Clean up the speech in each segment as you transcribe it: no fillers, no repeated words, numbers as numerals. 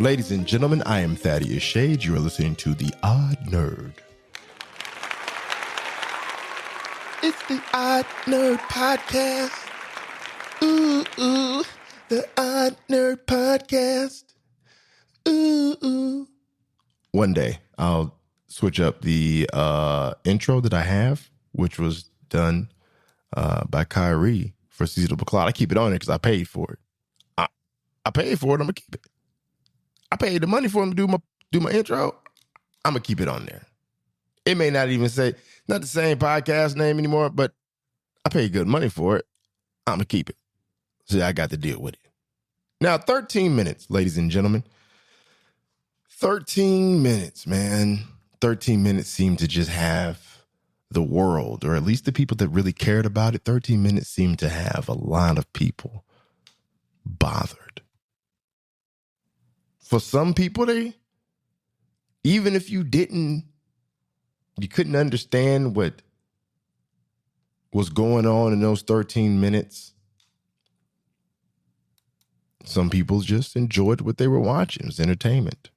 Ladies and gentlemen, I am Thaddeous Shade. You are listening to The Odd Nerd. It's The Odd Nerd Podcast. Ooh, ooh, The Odd Nerd Podcast. Ooh, ooh. One day, I'll switch up the intro that I have, which was done by Kyrie for Seasonal Cloud. I keep it on there because I paid for it. I paid for it. I'm going to keep it. I paid the money for him to do my intro. I'm going to keep it on there. It may not even say, not the same podcast name anymore, but I paid good money for it. I'm going to keep it. So I got to deal with it. Now, 13 minutes, ladies and gentlemen. 13 minutes, man. 13 minutes seemed to just have the world, or at least the people that really cared about it. 13 minutes seemed to have a lot of people bothered. For some people, even if you couldn't understand what was going on in those 13 minutes, some people just enjoyed what they were watching. It was entertainment.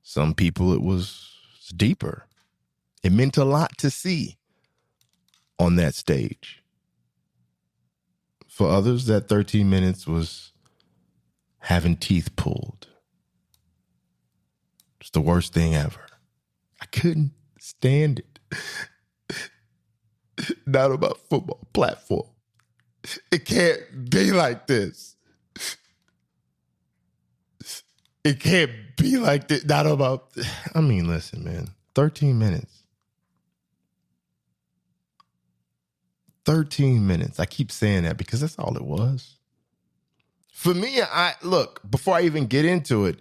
Some people, it was deeper. It meant a lot to see on that stage. For others, that 13 minutes was having teeth pulled. It's the worst thing ever. I couldn't stand it. Not on my football platform. It can't be like this. It can't be like this. Not about. I mean, listen, man. 13 minutes. 13 minutes. I keep saying that because that's all it was. For me, look, before I even get into it,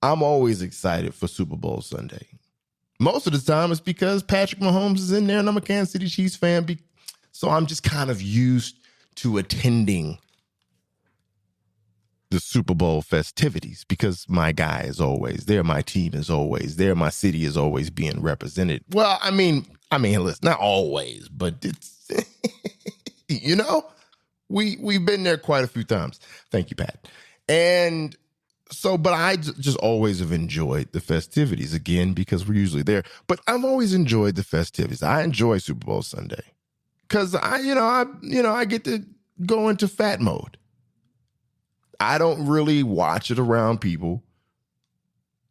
I'm always excited for Super Bowl Sunday. Most of the time it's because Patrick Mahomes is in there and I'm a Kansas City Chiefs fan. So I'm just kind of used to attending the Super Bowl festivities because my guy is always there. My team is always there. My city is always being represented. Well, I mean, listen, not always, but it's, we've been there quite a few times. Thank you, Pat. And so, but I just always have enjoyed the festivities again because we're usually there. But I've always enjoyed the festivities. I enjoy Super Bowl Sunday because I get to go into fat mode. I don't really watch it around people.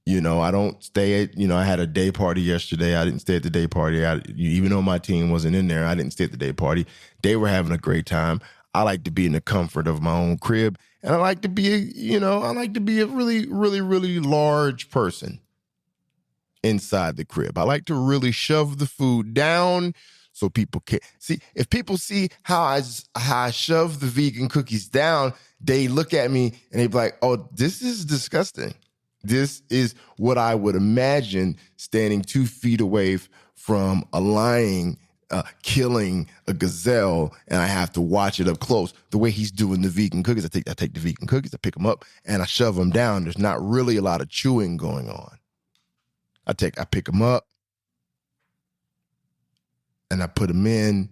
I don't stay at, I had a day party yesterday. I didn't stay at the day party. Even though my team wasn't in there, I didn't stay at the day party. They were having a great time. I like to be in the comfort of my own crib. And I like to be a really, really, really large person inside the crib. I like to really shove the food down so people can see. If people see how I shove the vegan cookies down, they look at me and they be like, oh, this is disgusting. This is what I would imagine standing 2 feet away from a lion killing a gazelle, and I have to watch it up close. The way he's doing the vegan cookies, I take the vegan cookies, I pick them up, and I shove them down. There's not really a lot of chewing going on. I pick them up, and I put them in,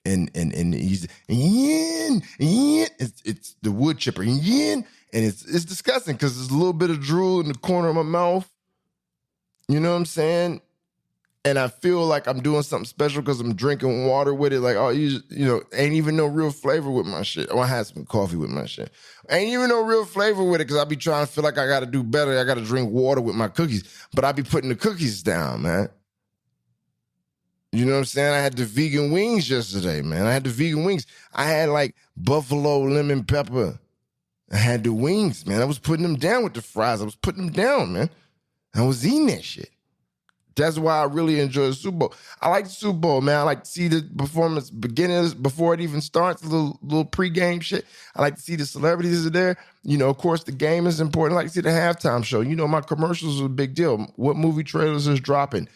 and he's it's the wood chipper, and it's disgusting because there's a little bit of drool in the corner of my mouth. You know what I'm saying? And I feel like I'm doing something special because I'm drinking water with it. Like, oh, ain't even no real flavor with my shit. Oh, I had some coffee with my shit. Ain't even no real flavor with it because I be trying to feel like I got to do better. I got to drink water with my cookies. But I be putting the cookies down, man. You know what I'm saying? I had the vegan wings yesterday, man. I had like buffalo lemon pepper. I had the wings, man. I was putting them down with the fries. I was putting them down, man. I was eating that shit. That's why I really enjoy the Super Bowl. I like the Super Bowl, man. I like to see the performance beginnings before it even starts, a little pregame shit. I like to see the celebrities are there. Of course, the game is important. I like to see the halftime show. My commercials are a big deal. What movie trailers is dropping?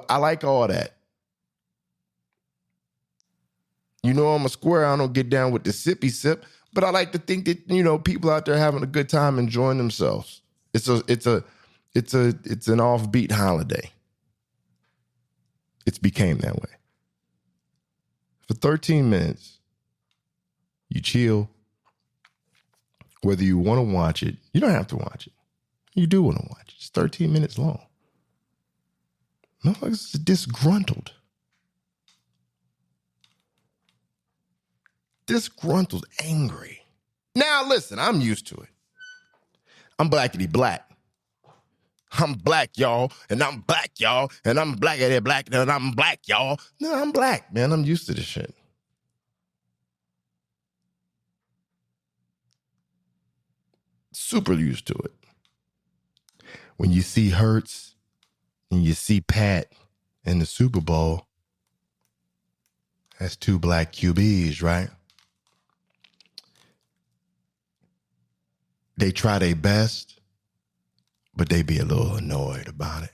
I like all that. I'm a square. I don't get down with the sippy sip, but I like to think that, people out there having a good time enjoying themselves. It's an offbeat holiday. It's became that way. For 13 minutes, you chill, whether you want to watch it, you don't have to watch it. You do want to watch it. It's 13 minutes long. Motherfuckers is disgruntled. Disgruntled, angry. Now, listen, I'm used to it. I'm blackity black. I'm black, y'all, and I'm black, y'all, and I'm blackity black, and I'm black, y'all. No, I'm black, man. I'm used to this shit. Super used to it. When you see Hurts and you see Pat in the Super Bowl, that's two black QBs, right? They try their best, but they be a little annoyed about it.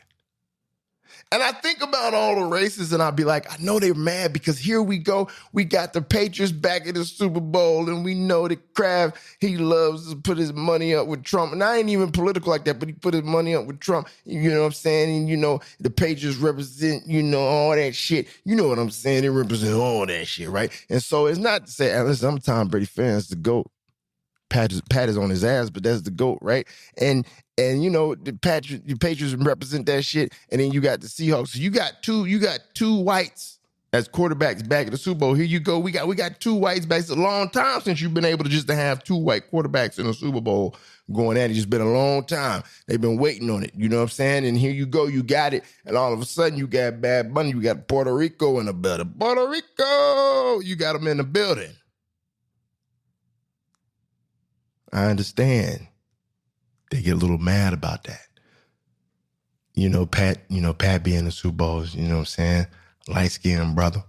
And I think about all the races and I'll be like, I know they're mad because here we go. We got the Patriots back in the Super Bowl and we know that Kraft, he loves to put his money up with Trump. And I ain't even political like that, but he put his money up with Trump. You know what I'm saying? And, you know, the Patriots represent, you know, all that shit. You know what I'm saying? They represent all that shit, right? And so it's not to say, listen, I'm a Tom Brady fan. It's the GOAT. Pat is on his ass, but that's the GOAT, right? And you know, the Patriots represent that shit, and then you got the Seahawks. So you got two whites as quarterbacks back at the Super Bowl. Here you go. We got two whites back. It's a long time since you've been able to have two white quarterbacks in the Super Bowl going at it. It's just been a long time. They've been waiting on it. You know what I'm saying? And here you go. You got it. And all of a sudden, you got Bad Bunny. You got Puerto Rico in the building. Puerto Rico! You got them in the building. I understand. They get a little mad about that. You know, Pat being in the Super Bowls, you know what I'm saying? Light-skinned brother.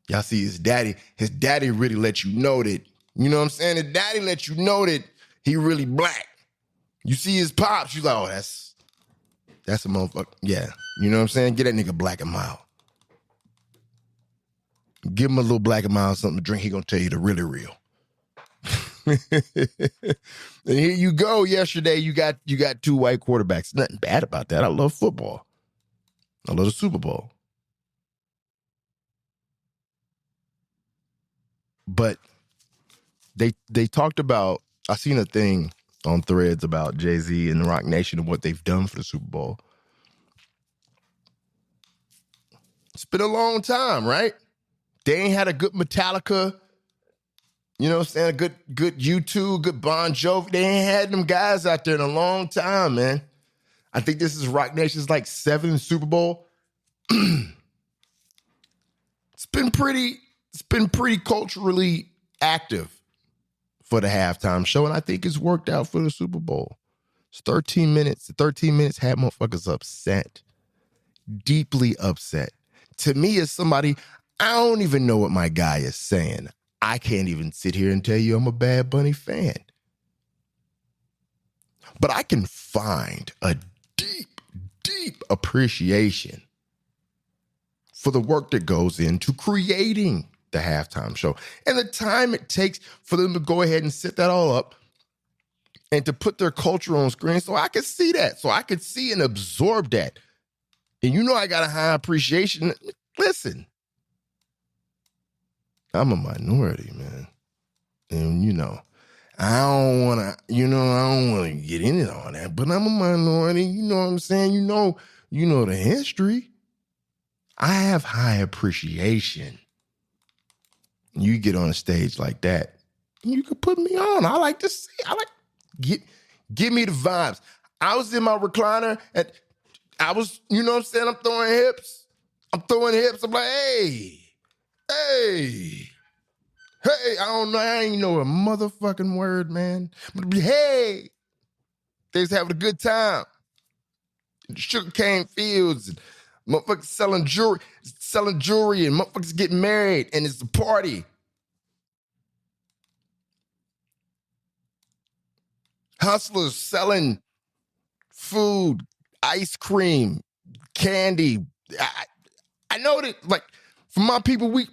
Y'all see his daddy really let you know that, you know what I'm saying? His daddy let you know that he really black. You see his pops, you like, oh, that's a motherfucker. Yeah. You know what I'm saying? Get that nigga black and mild. Give him a little black and mild something to drink, he gonna tell you the really real. And here you go. Yesterday, you got two white quarterbacks. Nothing bad about that. I love football. I love the Super Bowl. But they talked about, I seen a thing on Threads about Jay-Z and the Rock Nation and what they've done for the Super Bowl. It's been a long time, right? They ain't had a good Metallica. You know what I'm saying? A good U2, good Bon Jovi. They ain't had them guys out there in a long time, man. I think this is Rock Nation's like 7th Super Bowl. It's been pretty culturally active for the halftime show, and I think it's worked out for the Super Bowl. It's 13 minutes. The 13 minutes had motherfuckers upset. Deeply upset. To me, as somebody, I don't even know what my guy is saying. I can't even sit here and tell you I'm a Bad Bunny fan. But I can find a deep, deep appreciation for the work that goes into creating the halftime show and the time it takes for them to go ahead and set that all up and to put their culture on screen. So I could see that. So I could see and absorb that. And you know I got a high appreciation. Listen. I'm a minority, man. And, you know, I don't want to get into all that, but I'm a minority. You know what I'm saying? You know the history. I have high appreciation. You get on a stage like that, you can put me on. I like to see. Give me the vibes. I was in my recliner and I was, you know what I'm saying? I'm throwing hips. I'm like, hey, I don't know. I ain't know a motherfucking word, man. But hey, they was having a good time. Sugarcane fields, and motherfuckers selling jewelry, and motherfuckers getting married, and it's a party. Hustlers selling food, ice cream, candy. I know that, like, for my people, we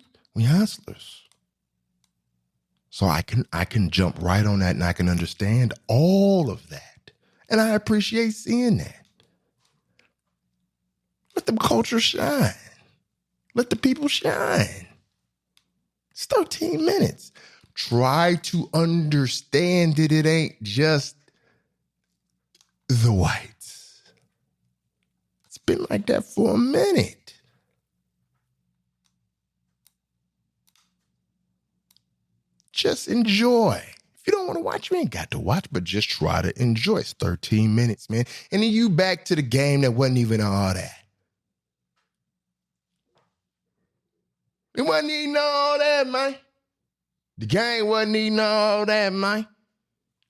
hustlers. So I can jump right on that and I can understand all of that. And I appreciate seeing that. Let the culture shine. Let the people shine. It's 13 minutes. Try to understand that it ain't just the whites. It's been like that for a minute. Just enjoy. If you don't want to watch, you ain't got to watch, but just try to enjoy. It's 13 minutes, man. And then you back to the game that wasn't even all that. It wasn't even all that, man. The game wasn't even all that, man.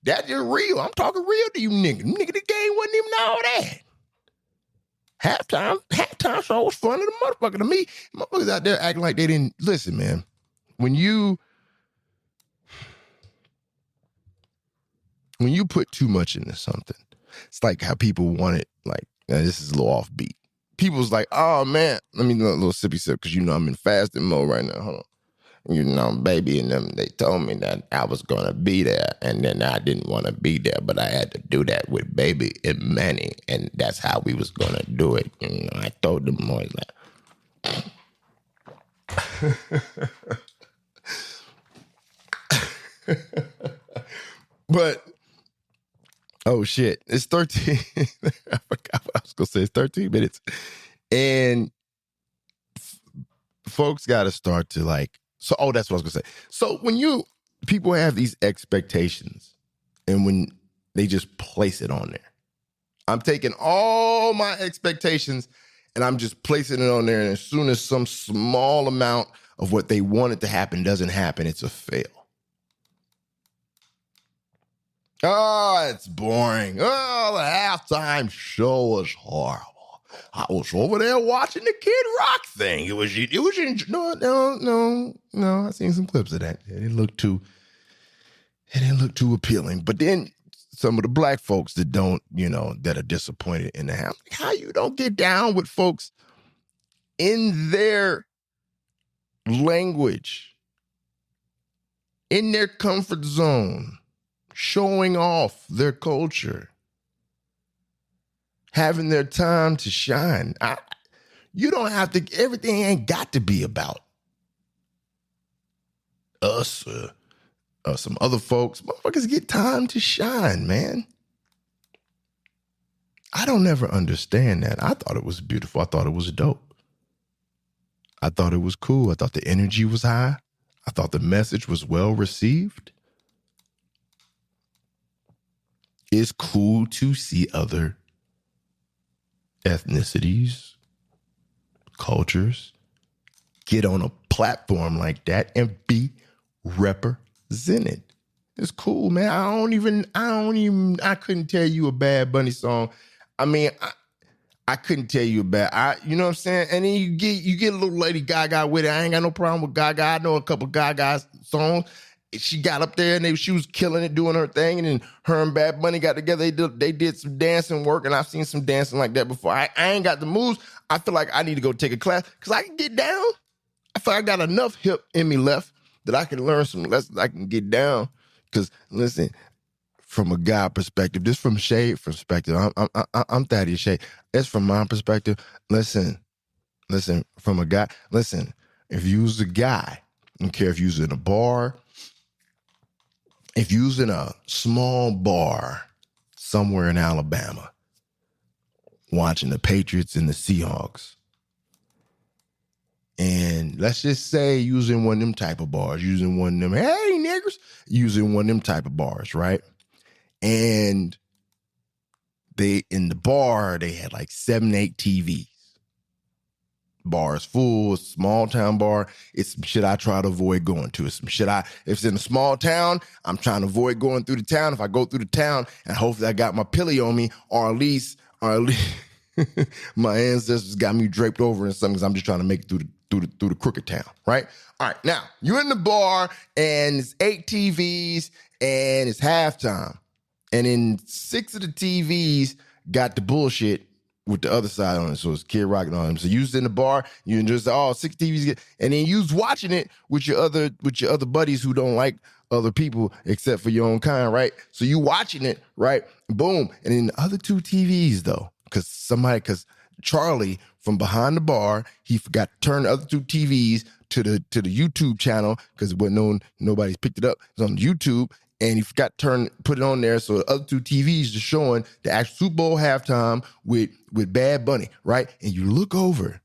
That's just real. I'm talking real to you niggas. Nigga, the game wasn't even all that. Halftime show was fun to the motherfucker. To me, motherfuckers out there acting like they didn't listen, man. When you put too much into something, it's like how people want it. Like, this is a little offbeat. People's like, oh man, let me do a little sippy sip because I'm in fasting mode right now. Hold on. Baby and them, they told me that I was going to be there, and then I didn't want to be there, but I had to do that with Baby and Manny, and that's how we was going to do it. I told them boys but, oh shit, it's 13. I forgot what I was going to say. It's 13 minutes. And folks got to start to like, that's what I was going to say. So when people have these expectations and when they just place it on there, I'm taking all my expectations and I'm just placing it on there. And as soon as some small amount of what they wanted to happen doesn't happen, it's a fail. Oh, it's boring. Oh, the halftime show was horrible. I was over there watching the Kid Rock thing. It was no. I seen some clips of that. It didn't look too appealing. But then some of the black folks that don't, that are disappointed in the half. Like, how you don't get down with folks in their language, in their comfort zone, showing off their culture, having their time to shine. You don't have to, everything ain't got to be about us or some other folks. Motherfuckers get time to shine, man. I don't ever understand that. I thought it was beautiful. I thought it was dope. I thought it was cool. I thought the energy was high. I thought the message was well received. It's cool to see other ethnicities, cultures get on a platform like that and be represented. It's cool, man. I couldn't tell you a Bad Bunny song. I mean, I couldn't tell you you know what I'm saying? And then you get a little Lady Gaga with it. I ain't got no problem with Gaga. I know a couple Gaga songs. She got up there and she was killing it, doing her thing. And then her and Bad Bunny got together. They did some dancing work, and I've seen some dancing like that before. I ain't got the moves. I feel like I need to go take a class because I can get down. I feel like I got enough hip in me left that I can learn some lessons. I can get down. Because listen, from a guy perspective, this from Shade perspective. I'm Thaddeous Shade. It's from my perspective. Listen, from a guy. Listen, if you was a guy, I don't care if you was in a bar. If you was in a small bar somewhere in Alabama watching the Patriots and the Seahawks, and let's just say using one of them type of bars, using one of them, hey, niggers, using one of them type of bars, right? And in the bar, they had like 7, 8 TVs. Bar is full, small town bar. It's some shit I try to avoid going to. It's some shit if it's in a small town, I'm trying to avoid going through the town. If I go through the town and hopefully I got my pilly on me, or at least my ancestors got me draped over in something because I'm just trying to make it through the crooked town, right? All right, now you're in the bar and it's 8 TVs and it's halftime. And then 6 of the TVs got the bullshit with the other side on it. So it's Kid Rock and all them. So you was in the bar, you just 6 TVs, and then you was watching it with your other buddies who don't like other people except for your own kind, right? So you watching it, right? Boom. And then the other 2 TVs though, because Charlie from behind the bar, he forgot to turn the other 2 TVs to the YouTube channel because it wasn't on, nobody's picked it up. It's on YouTube, and he forgot to put it on there. So the other two TVs just showing the actual Super Bowl halftime with Bad Bunny, right? And you look over,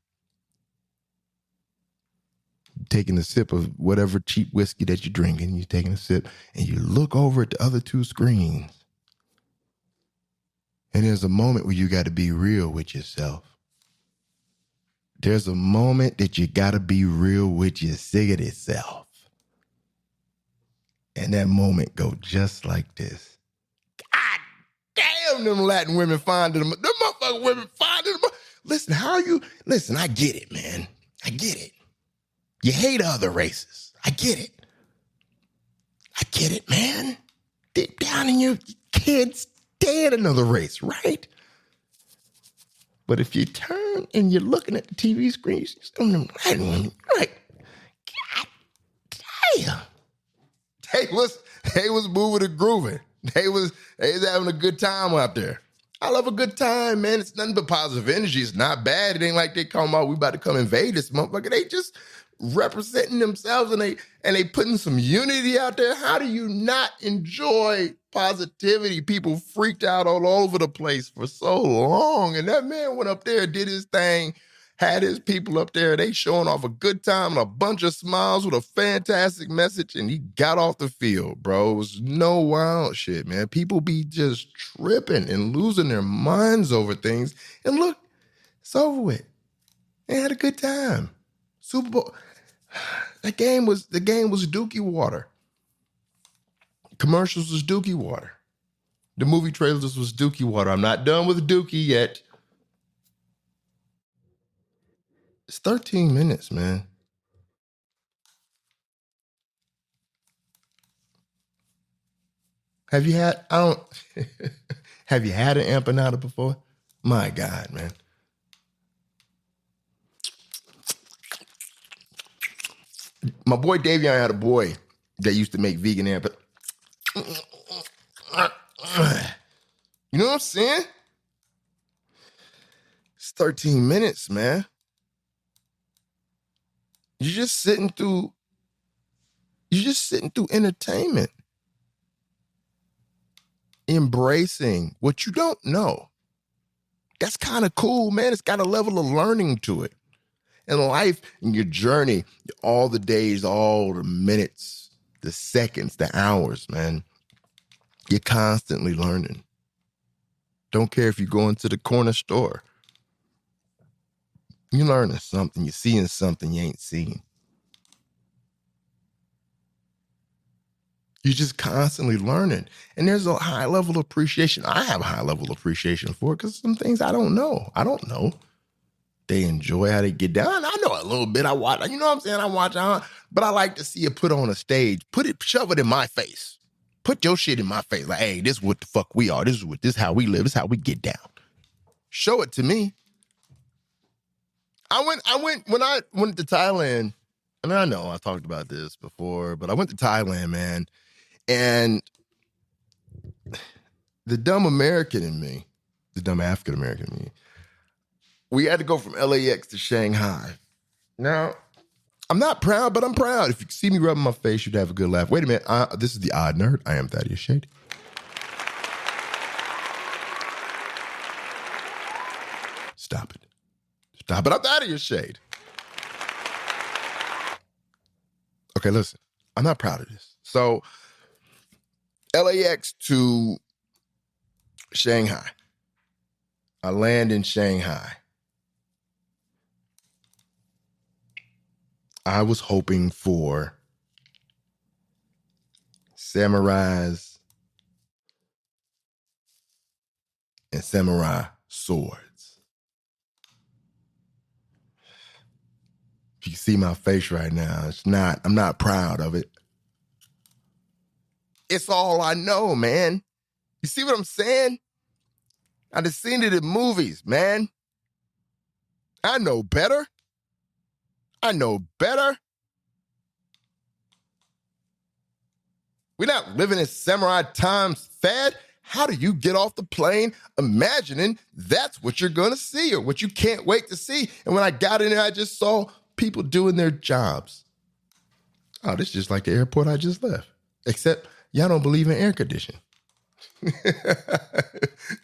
taking a sip of whatever cheap whiskey that you're drinking, you're taking a sip, and you look over at the other two screens, and there's a moment where you got to be real with yourself. There's a moment that you got to be real with your siggity self. And that moment go just like this. God damn, them Latin women finding them. Them motherfucking women finding them. Listen, listen, I get it, man. I get it. You hate other races. I get it. I get it, man. Deep down in you can't stand another race, right? But if you turn and you're looking at the TV screen, you see some of them Latin women, like, God damn. They was moving and grooving. They was having a good time out there. I love a good time, man. It's nothing but positive energy. It's not bad. It ain't like they come out, we about to come invade this motherfucker. They just representing themselves, and they putting some unity out there. How do you not enjoy positivity? People freaked out all over the place for so long, and that man went up there, did his thing, had his people up there. They showing off a good time and a bunch of smiles with a fantastic message, and he got off the field, bro. It was no wild shit, man. People be just tripping and losing their minds over things, and look, it's over with. They had a good time. Super Bowl. The game was Dookie water. Commercials was Dookie water. The movie trailers was Dookie water. I'm not done with Dookie yet. It's 13 minutes, man. Have you had an empanada before? My God, man. My boy Davion had a boy that used to make vegan empanada. You know what I'm saying? It's 13 minutes, man. You're just sitting through entertainment. Embracing what you don't know. That's kind of cool, man. It's got a level of learning to it. In life, in your journey, all the days, all the minutes, the seconds, the hours, man, you're constantly learning. Don't care if you go into the corner store. You're learning something. You're seeing something you ain't seen. You're just constantly learning. And there's a high level of appreciation. I have a high level of appreciation for it because some things I don't know. They enjoy how they get down. I know a little bit. I watch, you know what I'm saying? I watch, but I like to see it put on a stage. Shove it in my face. Put your shit in my face. Like, hey, this is what the fuck we are. This is how we live. This is how we get down. Show it to me. When I went to Thailand, I mean, I know I talked about this before, but I went to Thailand, man, and the dumb American in me, the dumb African American in me, we had to go from LAX to Shanghai. Now, I'm not proud, but I'm proud. If you see me rubbing my face, you'd have a good laugh. Wait a minute. This is the Odd Nerd. I am Thaddeous Shade. Stop it. I'm Thaddeous Shade. Okay, listen. I'm not proud of this. So, LAX to Shanghai. I land in Shanghai. I was hoping for samurais and samurai swords. If you see my face right now, I'm not proud of it. It's all I know, man. You see what I'm saying? I just seen it in movies, man. I know better. We're not living in samurai times, Thad. How do you get off the plane imagining that's what you're going to see or what you can't wait to see? And when I got in there, I just saw people doing their jobs. Oh, this is just like the airport I just left. Except y'all don't believe in air conditioning.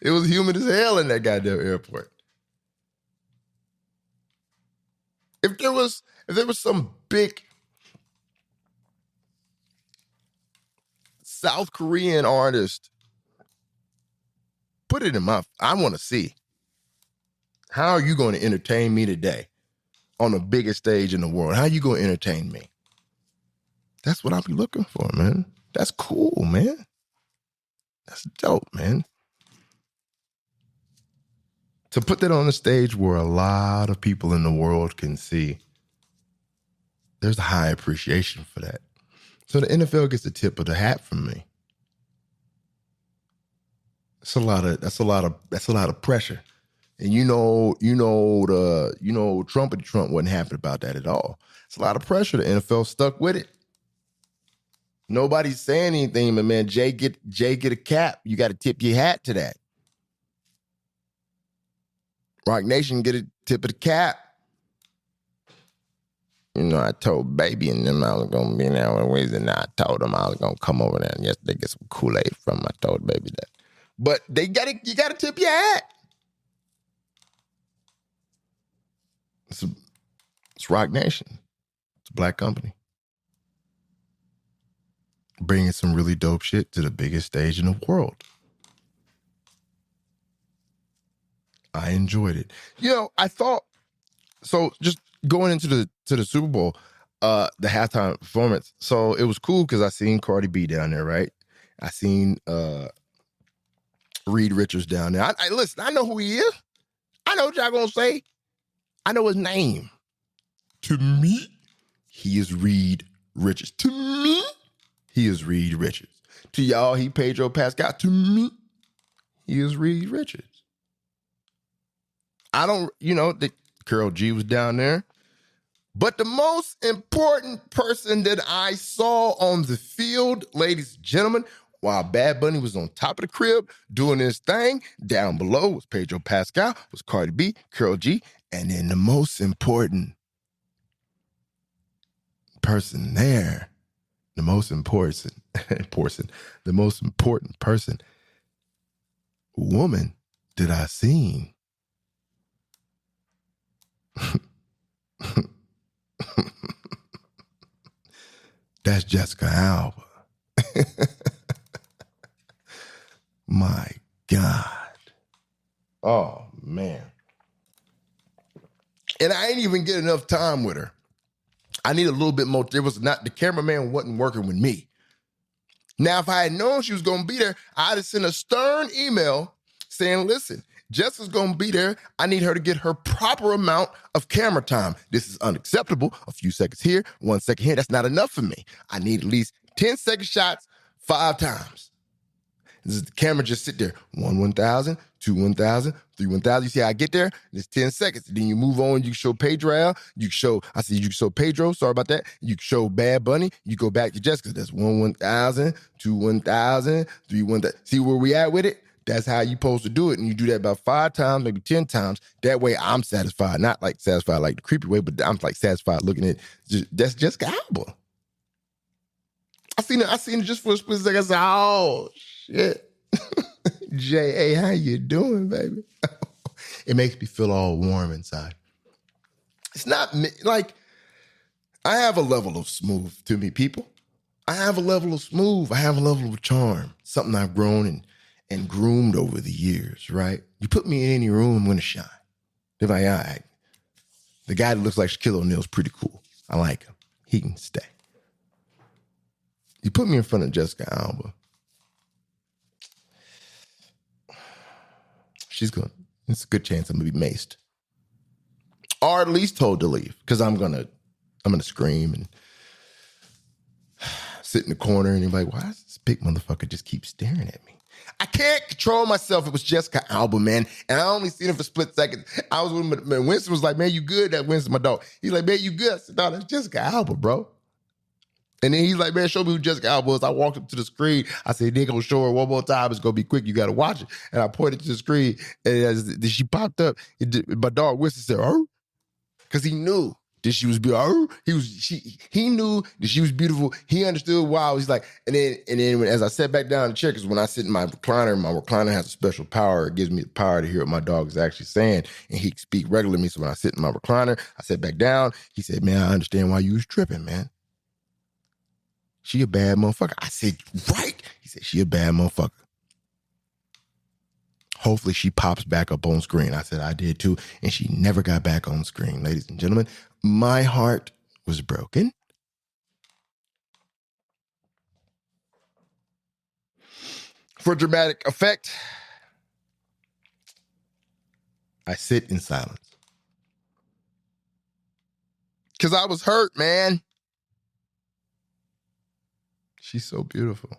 It was humid as hell in that goddamn airport. If there was some big South Korean artist, put it in I want to see. How are you going to entertain me today on the biggest stage in the world? How are you going to entertain me? That's what I'll be looking for, man. That's cool, man. That's dope, man. To put that on a stage where a lot of people in the world can see, there's a high appreciation for that. So the NFL gets a tip of the hat from me. That's a lot of pressure. And Trump wasn't happy about that at all. It's a lot of pressure. The NFL stuck with it. Nobody's saying anything, but man, Jay get a cap. You got to tip your hat to that. Rock Nation get a tip of the cap. I told Baby and them I was going to be there on Wednesday, and I told them I was going to come over there and yesterday get some Kool-Aid from them. I told Baby that. But you got to tip your hat. It's Rock Nation. It's a black company. Bringing some really dope shit to the biggest stage in the world. I enjoyed it. I thought, so just going into the Super Bowl, the halftime performance. So it was cool because I seen Cardi B down there, right? I seen Reed Richards down there. Listen, I know who he is. I know what y'all gonna say. I know his name. To me, he is Reed Richards. To me, he is Reed Richards. To y'all, he Pedro Pascal. To me, he is Reed Richards. The Karol G was down there. But the most important person that I saw on the field, ladies and gentlemen, while Bad Bunny was on top of the crib doing his thing, down below was Pedro Pascal, was Cardi B, Karol G, and then the most important person there, the most important person, woman that I seen. That's Jessica Alba. My God. Oh, man. And I ain't even get enough time with her. I need a little bit more. The cameraman wasn't working with me. Now, if I had known she was going to be there, I'd have sent a stern email saying, listen, Jessica's going to be there. I need her to get her proper amount of camera time. This is unacceptable. A few seconds here, 1 second here. That's not enough for me. I need at least 10-second shots 5 times. The camera just sit there. 1,000, 2,000, 3,000. You see how I get there? It's 10 seconds. Then you move on. You show Pedro. You show Pedro. Sorry about that. You show Bad Bunny. You go back to Jessica. That's 1,000, 2,000, 3,000. See where we at with it? That's how you supposed to do it. And you do that about 5 times, maybe 10 times. That way I'm satisfied. Not like satisfied like the creepy way, but I'm like satisfied looking at it. That's Jessica Alba. I seen it just for a split second. I said, oh, shit. J.A., how you doing, baby? It makes me feel all warm inside. It's not like I have a level of smooth to me, people. I have a level of smooth. I have a level of charm. Something I've grown and groomed over the years, right? You put me in any room, I'm going to shine. They're like, all right. The guy that looks like Shaquille O'Neal's pretty cool. I like him. He can stay. You put me in front of Jessica Alba. It's a good chance I'm going to be maced. Or at least told to leave. Because I'm going to scream and sit in the corner and be like, why does this big motherfucker just keep staring at me? I can't control myself. It was Jessica Alba, man. And I only seen her for a split second. I was with him, and Winston was like, man, you good? That Winston, my dog. He's like, man, you good? I said, no, that's Jessica Alba, bro. And then he's like, man, show me who Jessica Alba was. I walked up to the screen. I said, they're going to show her one more time. It's going to be quick. You got to watch it. And I pointed to the screen, and she popped up. My dog Winston said, oh, because he knew that she was beautiful. He knew that she was beautiful. He understood why. He's like, and then as I sat back down in the chair, because when I sit in my recliner has a special power. It gives me the power to hear what my dog is actually saying, and he can speak regularly to me. So when I sit in my recliner, I sat back down. He said, "Man, I understand why you was tripping, man. She a bad motherfucker." I said, "Right." He said, "She a bad motherfucker. Hopefully she pops back up on screen." I said, "I did too." And she never got back on screen. Ladies and gentlemen, my heart was broken. For dramatic effect, I sit in silence. Because I was hurt, man. She's so beautiful.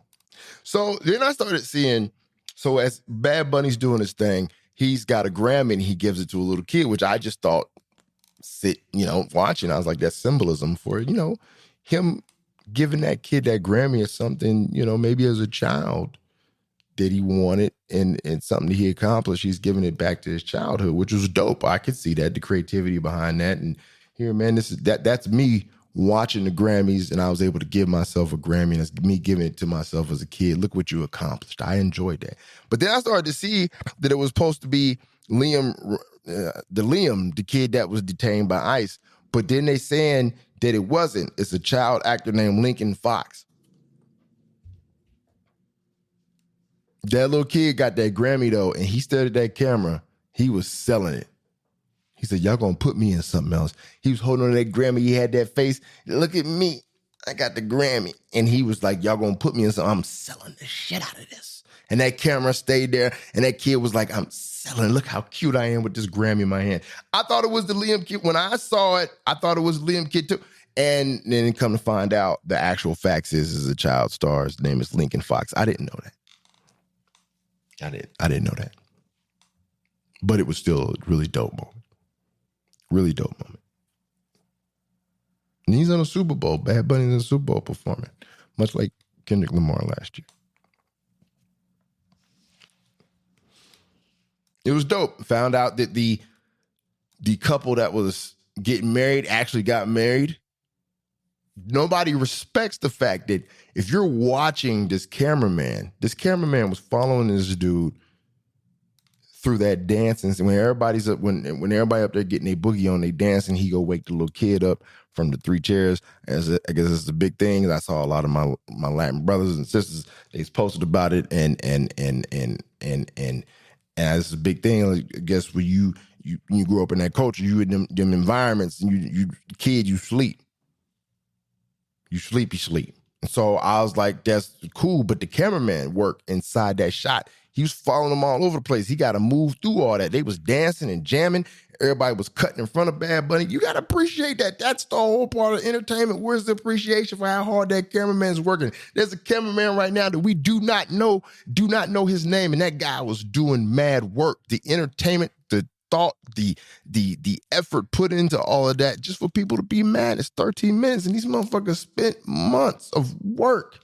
So then I started seeing, so as Bad Bunny's doing his thing, he's got a Grammy and he gives it to a little kid, which I just thought, watching. I was like, that's symbolism for, him giving that kid that Grammy or something, maybe as a child that he wanted and something that he accomplished. He's giving it back to his childhood, which was dope. I could see that, the creativity behind that. And here, man, that's me watching the Grammys, and I was able to give myself a Grammy, and it's me giving it to myself as a kid. Look what you accomplished. I enjoyed that. But then I started to see that it was supposed to be Liam, the kid that was detained by ICE. But then they saying that it wasn't. It's a child actor named Lincoln Fox. That little kid got that Grammy, though, and he stood at that camera. He was selling it. He said, "Y'all gonna put me in something else." He was holding on to that Grammy. He had that face. "Look at me. I got the Grammy." And he was like, "Y'all gonna put me in something. I'm selling the shit out of this." And that camera stayed there. And that kid was like, "I'm selling. Look how cute I am with this Grammy in my hand." I thought it was the Liam kid. When I saw it, I thought it was Liam kid too. And then come to find out, the actual facts is a child star. His name is Lincoln Fox. I didn't know that. I didn't know that. But it was still a really dope moment. Really dope moment. And he's on a Super Bowl. Bad Bunny's in a Super Bowl performing, much like Kendrick Lamar last year. It was dope. Found out that the couple that was getting married actually got married. Nobody respects the fact that if you're watching this cameraman was following this dude through that dancing. And when everybody's up, when everybody up there getting their boogie on, they dancing, he go wake the little kid up from the 3 chairs. I guess it's the big thing. I saw a lot of my Latin brothers and sisters, they posted about it, and it's a big thing. I guess when you grow up in that culture, you in them environments, and you kid, you sleep. You sleep. And so I was like, that's cool. But the cameraman worked inside that shot. He was following them all over the place. He got to move through all that. They was dancing and jamming. Everybody was cutting in front of Bad Bunny. You got to appreciate that. That's the whole part of entertainment. Where's the appreciation for how hard that cameraman's working? There's a cameraman right now that we do not know his name. And that guy was doing mad work. The entertainment, the thought, the effort put into all of that just for people to be mad. It's 13 minutes, and these motherfuckers spent months of work.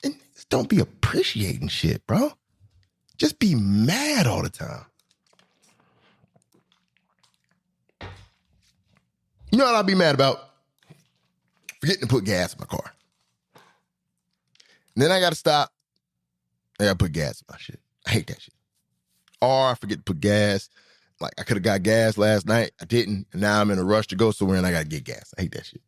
And don't be appreciating shit, bro. Just be mad all the time. You know what I'll be mad about? Forgetting to put gas in my car. And then I got to stop. I got to put gas in my shit. I hate that shit. Or I forget to put gas. Like, I could have got gas last night. I didn't. And now I'm in a rush to go somewhere and I got to get gas. I hate that shit.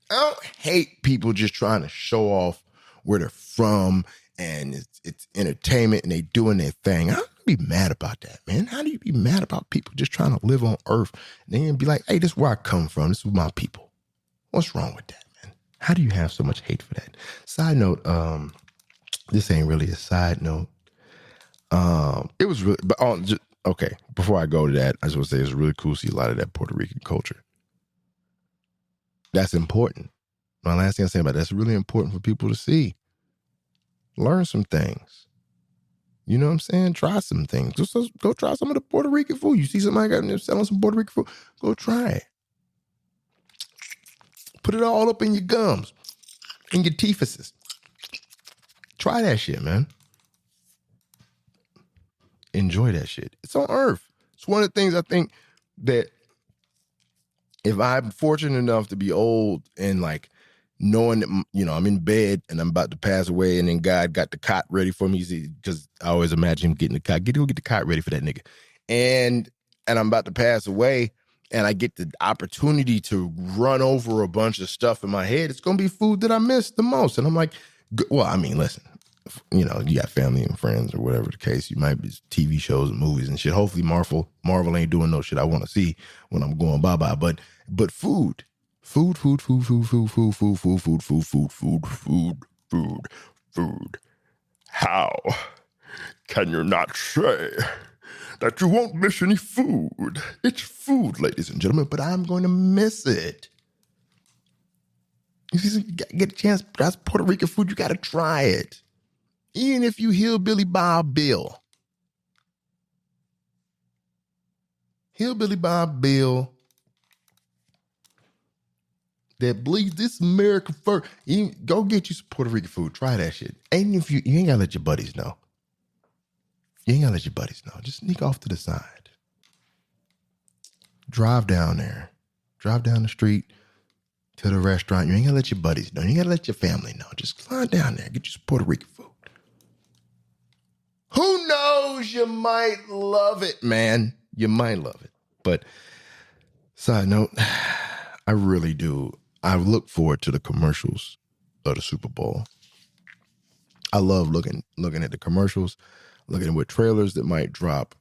I don't hate people just trying to show off where they're from and it's entertainment and they doing their thing. I don't be mad about that, man. How do you be mad about people just trying to live on earth and then be like, hey, this is where I come from. This is my people. What's wrong with that, man? How do you have so much hate for that? Side note, this ain't really a side note. It was really, but okay, before I go to that, I just want to say it's really cool to see a lot of that Puerto Rican culture. That's important. My last thing I say about that's really important for people to see. Learn some things. You know what I'm saying? Try some things. Just go try some of the Puerto Rican food. You see somebody out there selling some Puerto Rican food, go try it. Put it all up in your gums, in your teethuses. Try that shit, man. Enjoy that shit. It's on earth. It's one of the things I think that if I'm fortunate enough to be old and like knowing that, I'm in bed and I'm about to pass away, and then God got the cot ready for me, because I always imagine him getting the cot, get the cot ready for that nigga. And I'm about to pass away, and I get the opportunity to run over a bunch of stuff in my head, it's going to be food that I miss the most. And I'm like, well, I mean, listen, you got family and friends or whatever the case. You might be TV shows and movies and shit. Hopefully Marvel ain't doing no shit I want to see when I'm going bye-bye. But food. Food. How can you not say that you won't miss any food? It's food, ladies and gentlemen, but I'm going to miss it. You get a chance, that's Puerto Rican food, you got to try it. Even if you Hillbilly Bob Bill. That bleeds this America first. Go get you some Puerto Rican food. Try that shit. And if you ain't gotta let your buddies know. Just sneak off to the side. Drive down there. Drive down the street to the restaurant. You ain't gotta let your buddies know. You ain't gotta let your family know. Just fly down there. Get you some Puerto Rican food. Who knows? You might love it, man. You might love it. But side note, I really do. I look forward to the commercials of the Super Bowl. I love looking at the commercials, looking at what trailers that might drop.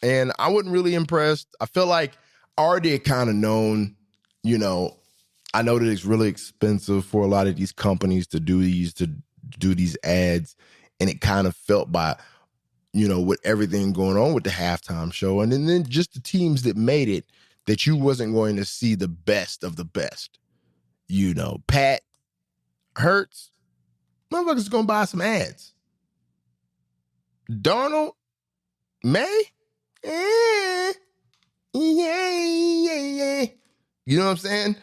And I wasn't really impressed. I feel like I already had kind of known, I know that it's really expensive for a lot of these companies to do these ads. And it kind of felt by, with everything going on with the halftime show, and then just the teams that made it, that you wasn't going to see the best of the best. Pat Hurts, motherfuckers going to buy some ads. Darnold, May, yeah. You know what I'm saying?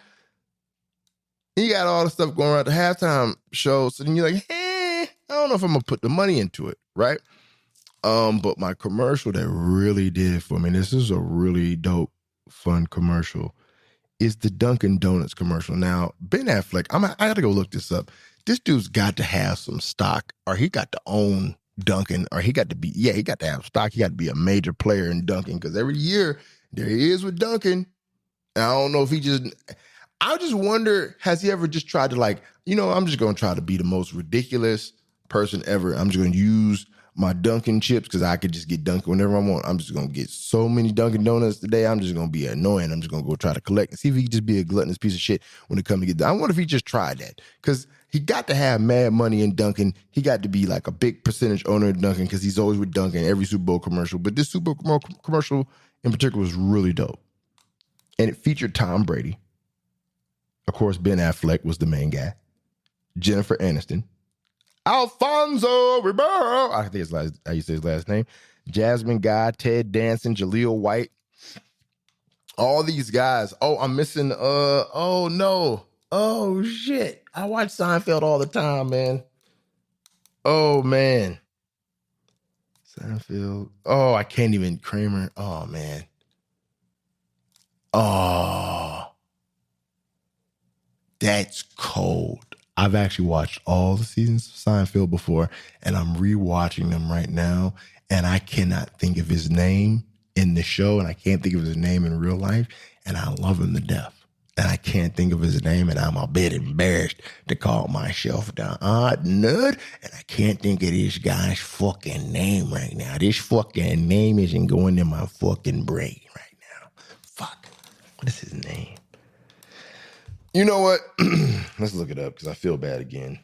You got all the stuff going on at the halftime show, so then you're like, I don't know if I'm going to put the money into it, right? But my commercial that really did it for me, this is a really dope, fun commercial, is the Dunkin' Donuts commercial. Now, Ben Affleck, I got to go look this up. This dude's got to have some stock, or he got to own Dunkin', or he got to have stock. He got to be a major player in Dunkin', because every year there he is with Dunkin'. And I don't know if I just wonder, has he ever just tried to I'm just going to try to be the most ridiculous person ever. I'm just going to use my Dunkin' chips, because I could just get Dunkin' whenever I want. I'm just going to get so many Dunkin' Donuts today. I'm just going to be annoying. I'm just going to go try to collect and see if he could just be a gluttonous piece of shit when it comes to get done. I wonder if he just tried that, because he got to have mad money in Dunkin'. He got to be like a big percentage owner in Dunkin', because he's always with Dunkin', every Super Bowl commercial. But this Super Bowl commercial in particular was really dope. And it featured Tom Brady. Of course, Ben Affleck was the main guy. Jennifer Aniston. Alfonso Ribeiro, I think it's how you say his last name. Jasmine Guy, Ted Danson, Jaleel White. All these guys. Oh, I'm missing, oh no. Oh shit. I watch Seinfeld all the time, man. Oh man. Seinfeld. Oh, I can't even, Kramer. Oh man. Oh. That's cold. I've actually watched all the seasons of Seinfeld before, and I'm rewatching them right now, and I cannot think of his name in the show, and I can't think of his name in real life, and I love him to death. And I can't think of his name, and I'm a bit embarrassed to call myself the odd nut, and I can't think of this guy's fucking name right now. This fucking name isn't going in my fucking brain right now. Fuck. What is his name? You know what? Let's look it up, because I feel bad again.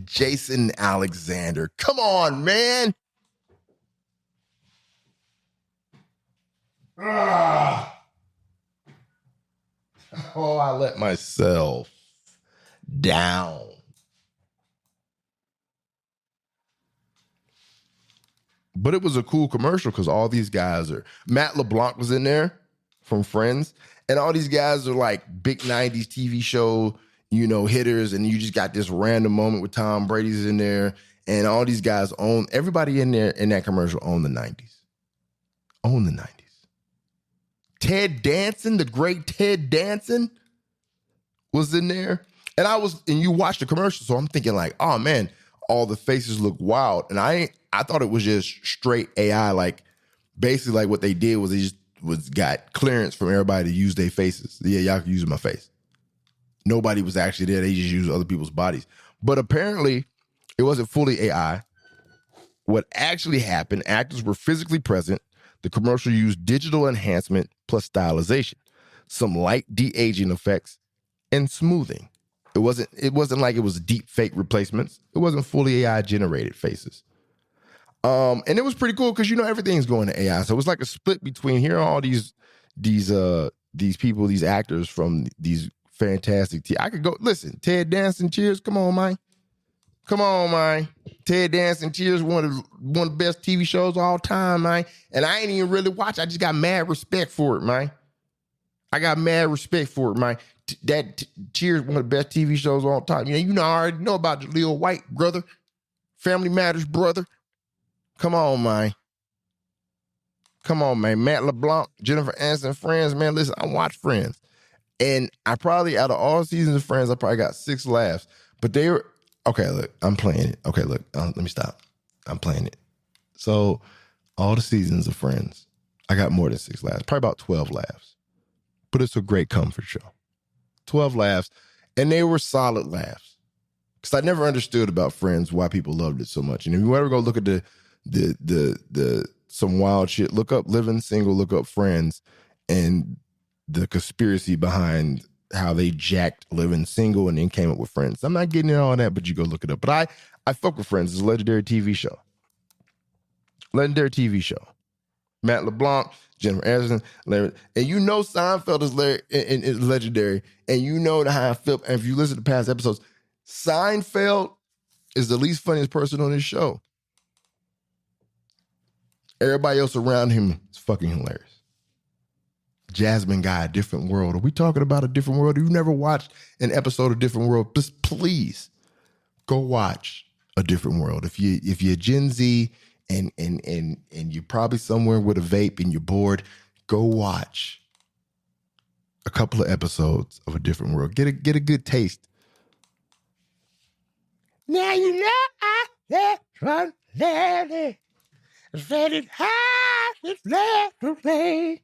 Jason Alexander. Come on, man. Ah. Oh, I let myself down. But it was a cool commercial, because all these guys are... Matt LeBlanc was in there from Friends. And all these guys are like big 90s TV show, hitters. And you just got this random moment with Tom Brady's in there. And all these guys everybody in there in that commercial own the 90s. Own the 90s. Ted Danson, the great Ted Danson, was in there. And you watched the commercial, so I'm thinking like, oh man, all the faces look wild. And I thought it was just straight AI. Like basically like what they did was they just got clearance from everybody to use their faces. Yeah, y'all can use my face. Nobody was actually there. They just used other people's bodies. But apparently it wasn't fully AI. What actually happened, actors were physically present. The commercial used digital enhancement plus stylization, some light de-aging effects, and smoothing. It wasn't like it was deep fake replacements. It wasn't fully AI generated faces. And it was pretty cool because everything's going to AI. So it was like a split between here are all these people, these actors from these fantastic I could go listen, Ted Danson, cheers. Come on, man. Come on, man. Ted Danson, cheers, one of the best TV shows of all time, man. And I ain't even really watch. I just got mad respect for it, man. I got mad respect for it, man. Cheers, one of the best TV shows of all time. I already know about Jaleel White, brother. Family Matters, brother. Come on, man. Come on, man. Matt LeBlanc, Jennifer Aniston, Friends, man. Listen, I watch Friends. And I probably, out of all seasons of Friends, I probably got 6 laughs. But they were, okay, look, I'm playing it. Okay, look, let me stop. I'm playing it. So all the seasons of Friends, I got more than 6 laughs, probably about 12 laughs. But it's a great comfort show. 12 laughs, and they were solid laughs. Because I never understood about Friends why people loved it so much. And if you ever go look at the some wild shit, look up Living Single, look up Friends, and the conspiracy behind how they jacked Living Single and then came up with Friends. I'm not getting into all that, but you go look it up. But I fuck with Friends. It's a legendary TV show. Legendary TV show. Matt LeBlanc, Jennifer Aniston, Larry, and Seinfeld is legendary, and how I feel. And if you listen to past episodes, Seinfeld is the least funniest person on this show. Everybody else around him is fucking hilarious. Jasmine Guy, A Different World. Are we talking about A Different World? If you've never watched an episode of Different World, just please go watch A Different World. If you're Gen Z and you're probably somewhere with a vape and you're bored, go watch a couple of episodes of A Different World. Get a good taste. Now I let one lady set it high, it's left to play.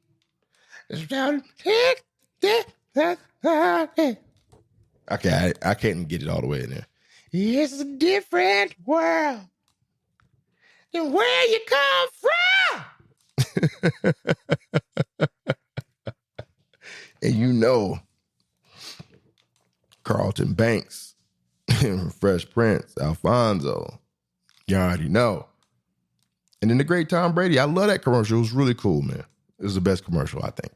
Okay, I can't get it all the way in there. It's a different world than where you come from. And Carlton Banks, Fresh Prince, Alfonso, you already know. And then the great Tom Brady. I love that commercial. It was really cool, man. It was the best commercial, I think.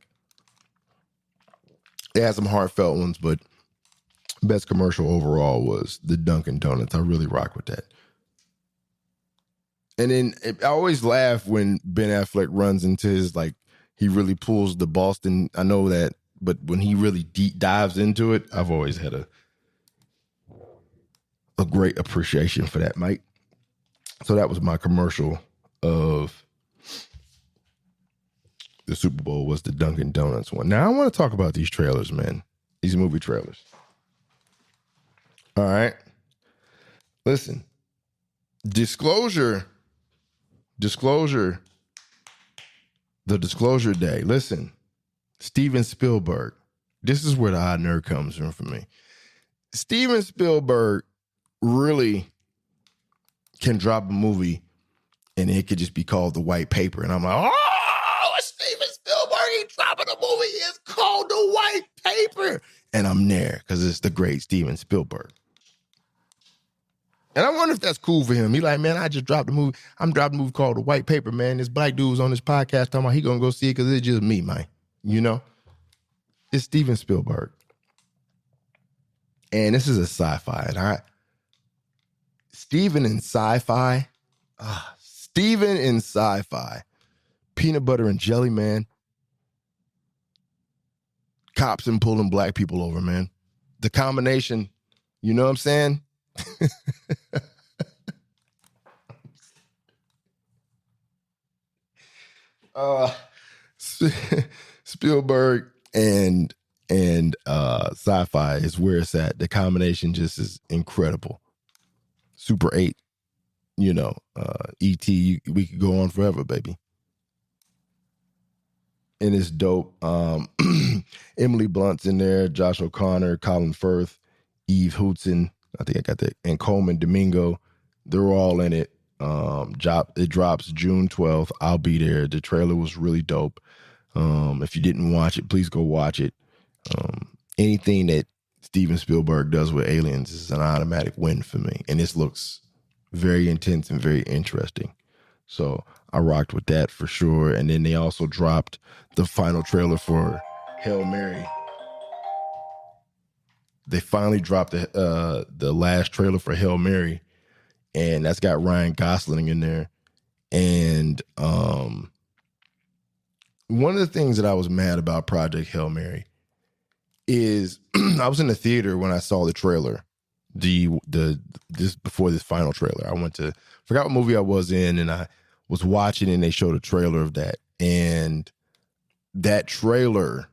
It had some heartfelt ones, but best commercial overall was the Dunkin' Donuts. I really rock with that. And then I always laugh when Ben Affleck runs into his, he really pulls the Boston. I know that, but when he really deep dives into it, I've always had a great appreciation for that, Mike. So that was my commercial of the Super Bowl, was the Dunkin' Donuts one. Now I want to talk about these trailers, man. These movie trailers. All right. Listen. Disclosure. The disclosure day. Listen. Steven Spielberg. This is where the odd nerd comes from for me. Steven Spielberg really can drop a movie and it could just be called The White Paper. And I'm like, oh, Steven Spielberg, he's dropping a movie. It's called The White Paper. And I'm there because it's the great Steven Spielberg. And I wonder if that's cool for him. He like, man, I just dropped a movie. I'm dropping a movie called The White Paper, man. This black dude was on this podcast talking about he going to go see it because it's just me, man. It's Steven Spielberg. And this is a sci-fi. And Steven in sci-fi. Steven in sci-fi. Peanut butter and jelly, man. Cops and pulling black people over, man. The combination, you know what I'm saying? Spielberg and sci-fi is where it's at. The combination just is incredible. Super 8, E.T., we could go on forever, baby. And it's dope. Emily Blunt's in there, Josh O'Connor, Colin Firth, Eve Hudson, I think I got that, and Coleman Domingo. They're all in it. It drops June 12th. I'll be there. The trailer was really dope. If you didn't watch it, please go watch it. Anything that Steven Spielberg does with aliens is an automatic win for me. And this looks very intense and very interesting. So I rocked with that for sure. And then they also dropped the final trailer for Hail Mary. They finally dropped the last trailer for Hail Mary, and that's got Ryan Gosling in there. And one of the things that I was mad about Project Hail Mary is I was in the theater when I saw the trailer, before this final trailer. I forgot what movie I was in, and I was watching, and they showed a trailer of that, and that trailer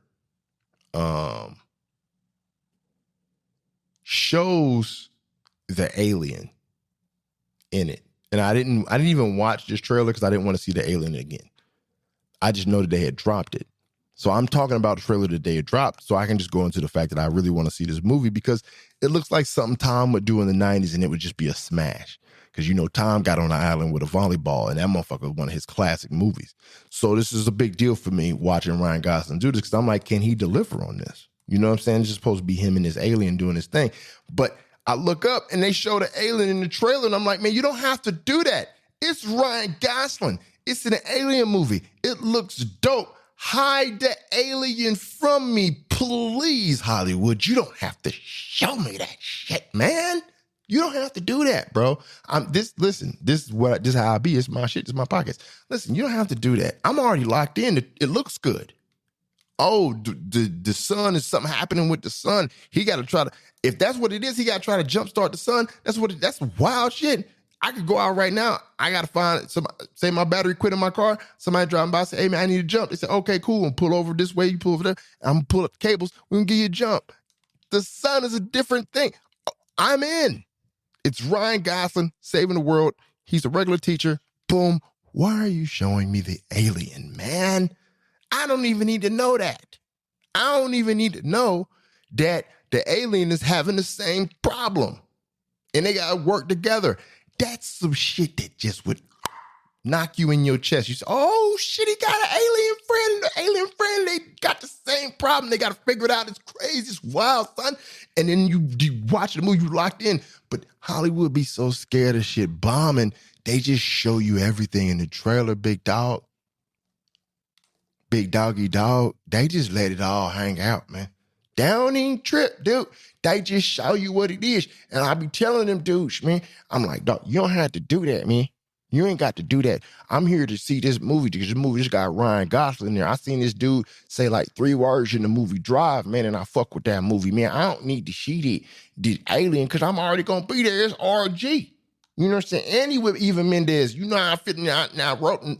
shows the alien in it. And I didn't even watch this trailer because I didn't want to see the alien again. I just know that they had dropped it. So I'm talking about the trailer that they had dropped, so I can just go into the fact that I really want to see this movie because it looks like something Tom would do in the 90s, and it would just be a smash. Because, Tom got on the island with a volleyball, and that motherfucker was one of his classic movies. So this is a big deal for me watching Ryan Gosling do this because I'm like, can he deliver on this? You know what I'm saying? It's just supposed to be him and this alien doing his thing. But I look up, and they show the alien in the trailer, and I'm like, man, you don't have to do that. It's Ryan Gosling. It's an alien movie. It looks dope. Hide the alien from me, please, Hollywood. You don't have to show me that shit, man. You don't have to do that, bro. This is how I be. It's my shit. It's my pockets. Listen, you don't have to do that. I'm already locked in. It looks good. Oh, the sun is something happening with the sun. He got to try to, if that's what it is, he got to try to jumpstart the sun. That's wild shit. I could go out right now. I got to find say my battery quit in my car. Somebody driving by say, hey man, I need to jump. They say, okay, cool. And pull over this way. You pull over there. I'm going to pull up the cables. We're going to give you a jump. The sun is a different thing. I'm in. It's Ryan Gosling saving the world. He's a regular teacher. Boom. Why are you showing me the alien, man? I don't even need to know that. I don't even need to know that the alien is having the same problem. And they got to work together. That's some shit that just would knock you in your chest. You say, oh, shit, he got an alien friend. The alien friend, they got the same problem. They got to figure it out. It's crazy. It's wild, son. And then you watch the movie, you locked in. But Hollywood be so scared of shit bombing, they just show you everything in the trailer, big dog. Big doggy dog. They just let it all hang out, man. Downing trip, dude. They just show you what it is. And I be telling them dudes, man, I'm like, dog, you don't have to do that, man. You ain't got to do that. I'm here to see this movie because this movie just got Ryan Gosling there. I seen this dude say like 3 words in the movie Drive, man, and I fuck with that movie, man. I don't need to see the alien because I'm already going to be there. It's RG. You know what I'm saying? And he with Eva Mendes. You know how I fit now.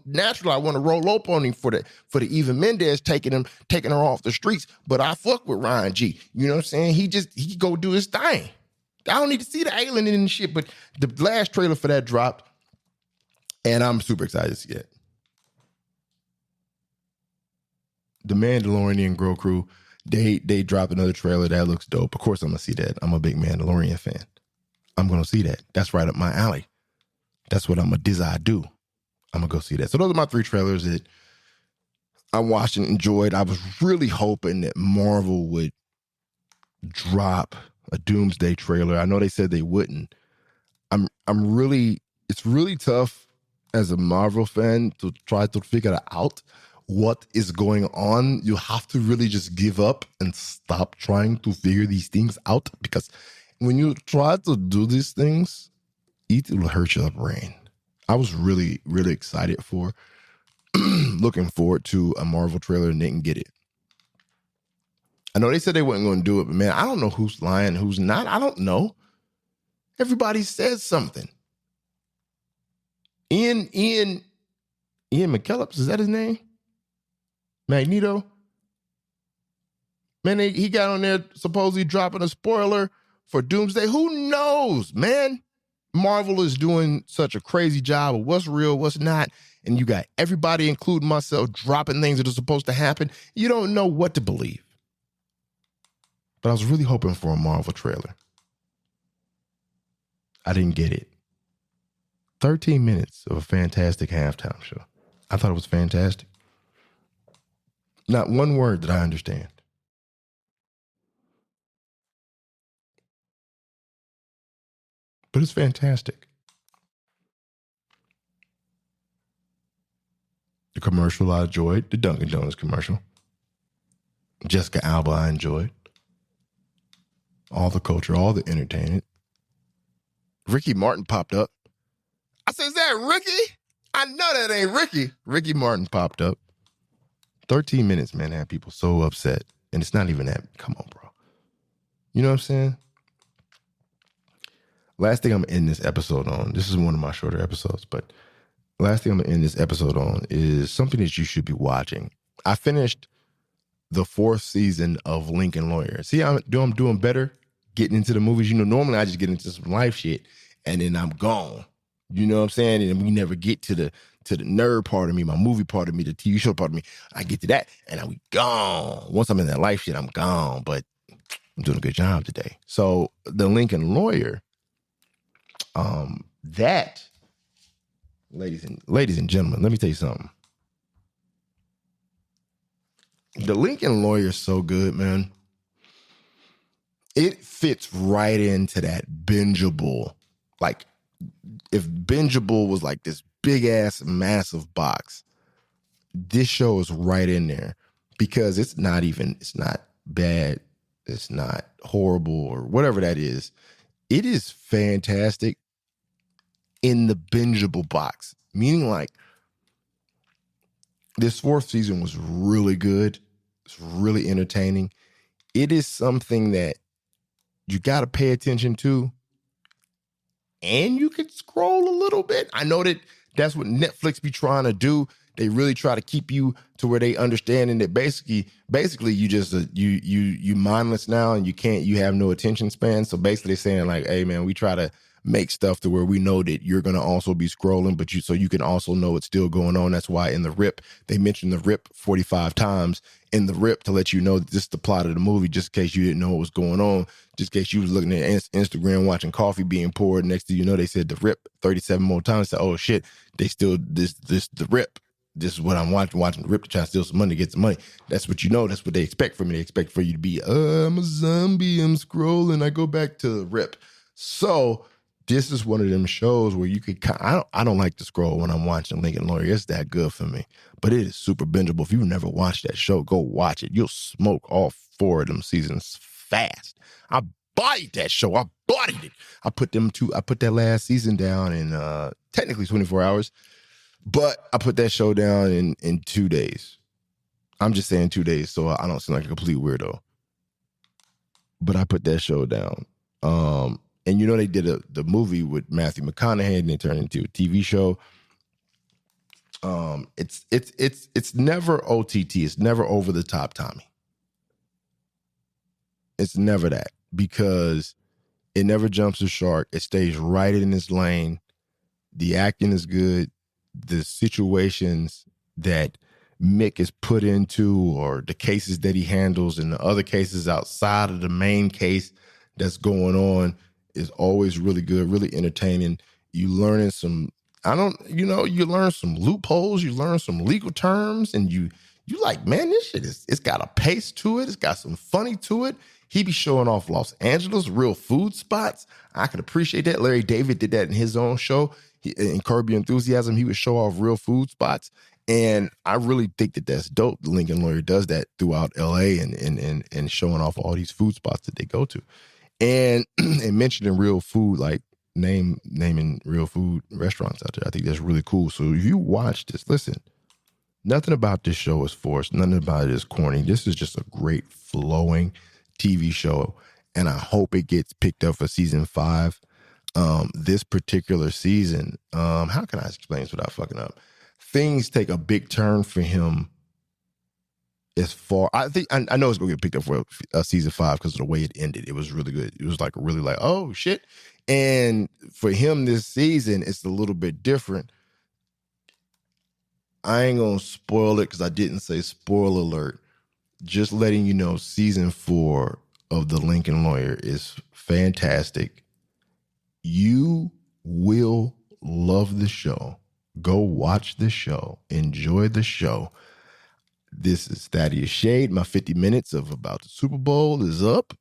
Naturally, I want to roll up on him for the Eva Mendes taking her off the streets. But I fuck with Ryan G. You know what I'm saying? He go do his thing. I don't need to see the alien and shit. But the last trailer for that dropped, and I'm super excited to see it. The Mandalorian and Grogu, they dropped another trailer that looks dope. Of course, I'm gonna see that. I'm a big Mandalorian fan. I'm going to see that. That's right up my alley. That's what I'm I do. I'm going to go see that. So those are my 3 trailers that I watched and enjoyed. I was really hoping that Marvel would drop a Doomsday trailer. I know they said they wouldn't. It's really tough as a Marvel fan to try to figure out what is going on. You have to really just give up and stop trying to figure these things out because when you try to do these things, it will hurt your brain. I was really, really excited for, looking forward to a Marvel trailer and didn't get it. I know they said they weren't going to do it, but man, I don't know who's lying, who's not. I don't know. Everybody says something. Ian McKellips, is that his name? Magneto? Man, he got on there supposedly dropping a spoiler for Doomsday. Who knows, man? Marvel is doing such a crazy job of what's real, what's not. And you got everybody, including myself, dropping things that are supposed to happen. You don't know what to believe. But I was really hoping for a Marvel trailer. I didn't get it. 13 minutes of a fantastic halftime show. I thought it was fantastic. Not one word that I understand. But it's fantastic. The commercial I enjoyed. The Dunkin' Donuts commercial. Jessica Alba I enjoyed. All the culture, all the entertainment. Ricky Martin popped up. I said, is that Ricky? I know that ain't Ricky. Ricky Martin popped up. 13 minutes, man, had people so upset. And it's not even that. Come on, bro. You know what I'm saying? Last thing I'm going to end this episode on. This is one of my shorter episodes, but last thing I'm going to end this episode on is something that you should be watching. I finished the 4th season of Lincoln Lawyer. See how I'm doing better getting into the movies? You know, normally I just get into some life shit and then I'm gone. You know what I'm saying? And we never get to the nerd part of me, my movie part of me, the TV show part of me. I get to that and we gone. Once I'm in that life shit, I'm gone. But I'm doing a good job today. So the Lincoln Lawyer, that, ladies and gentlemen, let me tell you something. The Lincoln Lawyer is so good, man. It fits right into that bingeable. Like, if bingeable was like this big ass massive box, this show is right in there because it's not bad, it's not horrible or whatever that is. It is fantastic in the bingeable box, meaning like this 4th season was really good. It's really entertaining. It is something that you got to pay attention to, and you can scroll a little bit. I know that's what Netflix be trying to do. They really try to keep you to where they understand, and that basically you just you mindless now, and you have no attention span. So basically, they're saying like, hey man, we try to make stuff to where we know that you're gonna also be scrolling, but so you can also know it's still going on. That's why in the rip they mentioned the rip 45 times in the rip to let you know that this is the plot of the movie, just in case you didn't know what was going on, just in case you was looking at Instagram watching coffee being poured. Next thing you know, they said the rip 37 more times. Said, oh shit, they still this the rip. This is what I'm watching the rip to try to steal some money, get some money. That's what you know. That's what they expect from me. They expect for you to be, I'm a zombie, I'm scrolling, I go back to the rip. So this is one of them shows where you could, I don't like to scroll when I'm watching Lincoln Lawyer. It's that good for me. But it is super bingeable. If you've never watched that show, go watch it. You'll smoke all 4 of them seasons fast. I bodied that show. I bodied it. I put that last season down in technically 24 hours. But I put that show down in 2 days. I'm just saying 2 days, so I don't seem like a complete weirdo. But I put that show down. And you know they did the movie with Matthew McConaughey, and they turned it into a TV show. It's never OTT. It's never over the top, Tommy. It's never that, because it never jumps the shark. It stays right in its lane. The acting is good. The situations that Mick is put into, or the cases that he handles, and the other cases outside of the main case that's going on, is always really good, really entertaining. You learning some, you learn some loopholes, you learn some legal terms, and you like, man, this shit it's got a pace to it. It's got some funny to it. He be showing off Los Angeles, real food spots. I could appreciate that. Larry David did that in his own show. In Curb Your Enthusiasm, he would show off real food spots. And I really think that that's dope. The Lincoln Lawyer does that throughout LA and showing off all these food spots that they go to. And mentioning real food, like naming real food restaurants out there. I think that's really cool. So if you watch this, listen, nothing about this show is forced. Nothing about it is corny. This is just a great flowing TV show. And I hope it gets picked up for season 5. This particular season, how can I explain this without fucking up? Things take a big turn for him as far, I know it's gonna get picked up for season 5 because of the way it ended. It was really good. It was like really like, oh shit. And for him this season, it's a little bit different. I ain't gonna spoil it because I didn't say spoiler alert. Just letting you know, season 4 of The Lincoln Lawyer is fantastic. You will love the show. Go watch the show. Enjoy the show. This is Thaddeous Shade. My 50 minutes of about the Super Bowl is up.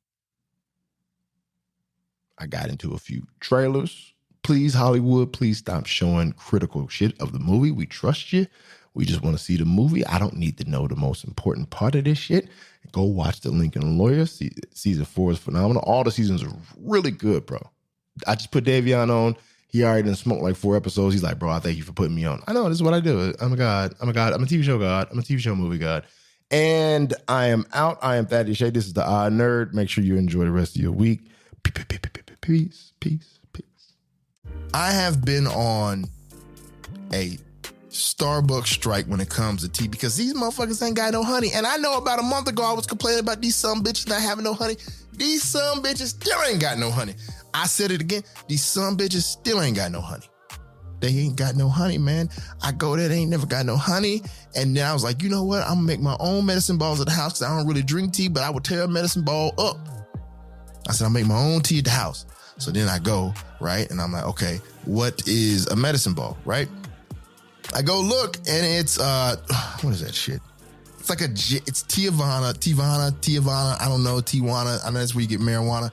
I got into a few trailers. Please, Hollywood, please stop showing critical shit of the movie. We trust you. We just want to see the movie. I don't need to know the most important part of this shit. Go watch The Lincoln Lawyer. Season 4 is phenomenal. All the seasons are really good, bro. I just put Davion on. He already done smoked like 4 episodes. He's like, bro, I thank you for putting me on. I know, this is what I do. I'm a god. I'm a god. I'm a TV show god. I'm a TV show movie god. And I am out. I am Thaddeous Shade. This is The Odd Nerd. Make sure you enjoy the rest of your week. Peace, peace, peace. I have been on a Starbucks strike when it comes to tea because these motherfuckers ain't got no honey. And I know about a month ago I was complaining about these some bitches not having no honey. These some bitches still ain't got no honey. I said it again. These some bitches still ain't got no honey. They ain't got no honey, man. I go there, they ain't never got no honey. And then I was like, you know what? I'm gonna make my own medicine balls at the house because I don't really drink tea, but I would tear a medicine ball up. I said, I'll make my own tea at the house. So then I go, right? And I'm like, okay, what is a medicine ball, right? I go look and it's, what is that shit? It's like it's Tijuana, I don't know, Tijuana. I know that's where you get marijuana.